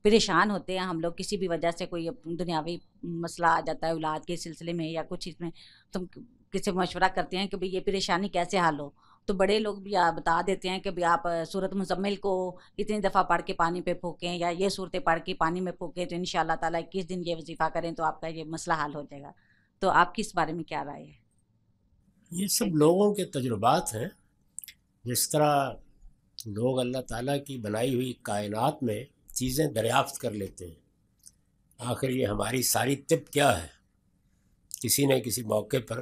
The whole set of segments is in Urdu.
پریشان ہوتے ہیں ہم لوگ کسی بھی وجہ سے، کوئی دنیاوی مسئلہ آ جاتا ہے اولاد کے سلسلے میں یا کچھ چیز میں، تو ہم کسی سے مشورہ کرتے ہیں کہ بھئی یہ پریشانی کیسے حل ہو، تو بڑے لوگ بھی بتا دیتے ہیں کہ بھئی آپ سورۃ مزمل کو اتنی دفعہ پڑھ کے پانی پہ پھونکیں، یا یہ صورتیں پڑھ کے پانی میں پھونکیں تو انشاءاللہ تعالیٰ 21 دن یہ وظیفہ کریں تو آپ کا یہ مسئلہ حل ہو جائے گا۔ تو آپ کی اس بارے میں کیا رائے ہے؟ یہ سب لوگوں کے تجربات ہیں۔ جس طرح لوگ اللہ تعالیٰ کی بنائی ہوئی کائنات میں چیزیں دریافت کر لیتے ہیں، آخر یہ ہماری ساری طب کیا ہے، کسی نے کسی موقع پر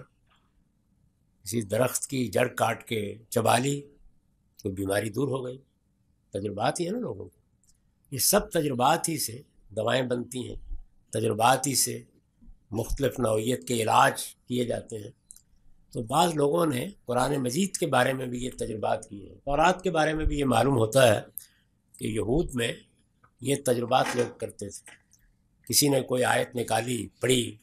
کسی درخت کی جڑ کاٹ کے چبا لی تو بیماری دور ہو گئی، تجربات ہی ہیں نا لوگوں کے۔ یہ سب تجربات ہی سے دوائیں بنتی ہیں، تجربات ہی سے مختلف نوعیت کے علاج کیے جاتے ہیں۔ تو بعض لوگوں نے قرآن مجید کے بارے میں بھی یہ تجربات کیے ہیں، تورات کے بارے میں بھی یہ معلوم ہوتا ہے کہ یہود میں یہ تجربات لوگ کرتے تھے۔ کسی نے کوئی آیت نکالی، پڑھی،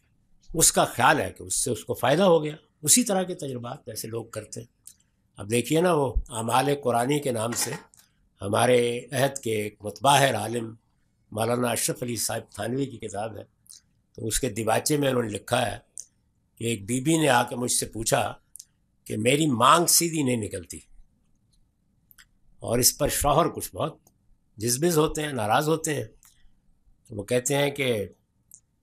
اس کا خیال ہے کہ اس سے اس کو فائدہ ہو گیا، اسی طرح کے تجربات ایسے لوگ کرتے ہیں۔ اب دیکھیے نا، وہ اعمال قرآنی کے نام سے ہمارے عہد کے ایک متباہر عالم مولانا اشرف علی صاحب تھانوی کی کتاب ہے، تو اس کے دیباچے میں انہوں نے لکھا ہے کہ ایک بی بی نے آ کے مجھ سے پوچھا کہ میری مانگ سیدھی نہیں نکلتی، اور اس پر شوہر کچھ بہت جذبز ہوتے ہیں، ناراض ہوتے ہیں۔ تو وہ کہتے ہیں کہ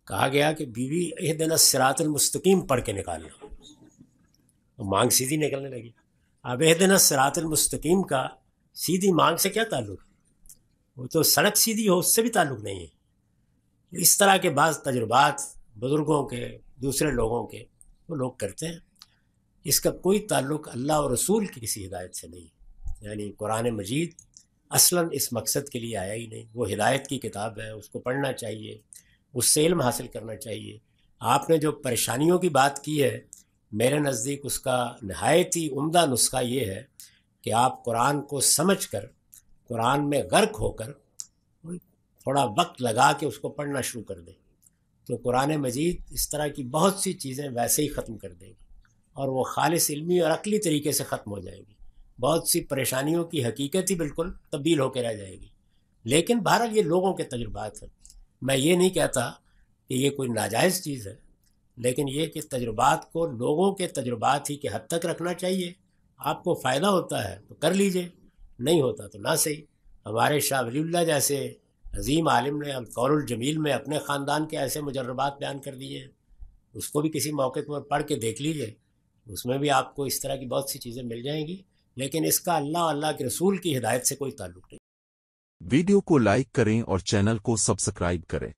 کہا گیا کہ بیوی اہدنا الصراط المستقیم پڑھ کے نکالنا، مانگ سیدھی نکلنے لگی۔ اب اہدنا الصراط المستقیم کا سیدھی مانگ سے کیا تعلق ہے؟ وہ تو سڑک سیدھی ہو اس سے بھی تعلق نہیں ہے۔ اس طرح کے بعض تجربات بزرگوں کے، دوسرے لوگوں کے، وہ لوگ کرتے ہیں، اس کا کوئی تعلق اللہ اور رسول کی کسی ہدایت سے نہیں ہے۔ یعنی قرآن مجید اصلاً اس مقصد کے لیے آیا ہی نہیں، وہ ہدایت کی کتاب ہے، اس کو پڑھنا چاہیے، اس سے علم حاصل کرنا چاہیے۔ آپ نے جو پریشانیوں کی بات کی ہے، میرے نزدیک اس کا نہایت ہی عمدہ نسخہ یہ ہے کہ آپ قرآن کو سمجھ کر، قرآن میں غرق ہو کر تھوڑا وقت لگا کے اس کو پڑھنا شروع کر دیں، تو قرآن مجید اس طرح کی بہت سی چیزیں ویسے ہی ختم کر دے گی، اور وہ خالص علمی اور عقلی طریقے سے ختم ہو جائے گی۔ بہت سی پریشانیوں کی حقیقت ہی بالکل تبدیل ہو کے رہ جائے گی۔ لیکن بہرحال یہ لوگوں کے تجربات ہیں، میں یہ نہیں کہتا کہ یہ کوئی ناجائز چیز ہے، لیکن یہ کہ تجربات کو لوگوں کے تجربات ہی کے حد تک رکھنا چاہیے۔ آپ کو فائدہ ہوتا ہے تو کر لیجئے، نہیں ہوتا تو نہ صحیح۔ ہمارے شاہ ولی اللہ جیسے عظیم عالم نے القول الجمیل میں اپنے خاندان کے ایسے مجربات بیان کر دیے ہیں، اس کو بھی کسی موقع پر پڑھ کے دیکھ لیجئے، اس میں بھی آپ کو اس طرح کی بہت سی چیزیں مل جائیں گی، لیکن اس کا اللہ اللہ کے رسول کی ہدایت سے کوئی تعلق نہیں۔ ویڈیو کو لائک کریں اور چینل کو سبسکرائب کریں۔